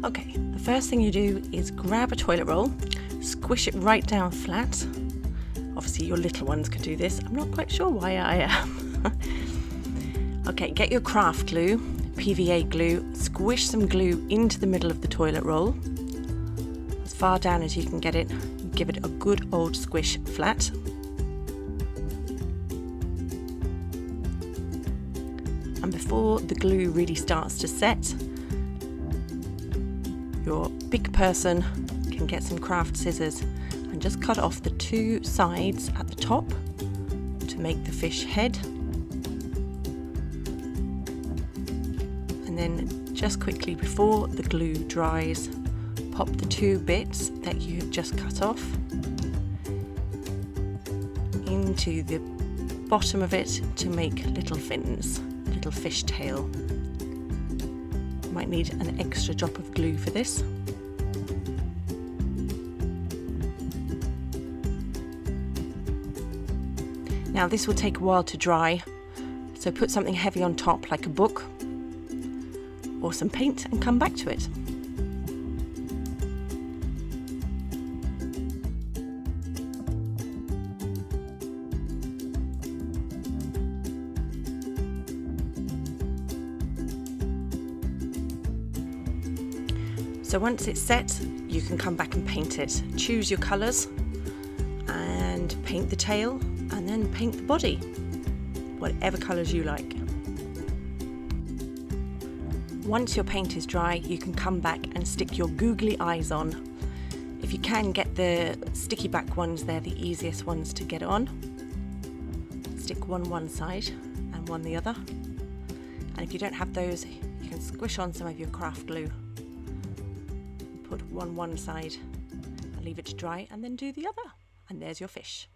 Okay, the first thing you do is grab a toilet roll, squish it right down flat. Obviously your little ones can do this. I'm not quite sure why I am. Okay, get your craft glue, PVA glue, squish some glue into the middle of the toilet roll, as far down as you can get it. Give it a good old squish flat. And before the glue really starts to set, your big person can get some craft scissors and just cut off the two sides at the top to make the fish head. And then just quickly before the glue dries, pop the two bits that you have just cut off into the bottom of it to make little fins, little fish tail. Might need an extra drop of glue for this. Now this will take a while to dry, so put something heavy on top like a book or some paint and come back to it. So once it's set, you can come back and paint it. Choose your colours and paint the tail and then paint the body, whatever colours you like. Once your paint is dry, you can come back and stick your googly eyes on. If you can get the sticky back ones, they're the easiest ones to get on. Stick one side and one the other. And if you don't have those, you can squish on some of your craft glue. Put one side and leave it to dry and then do the other. And there's your fish.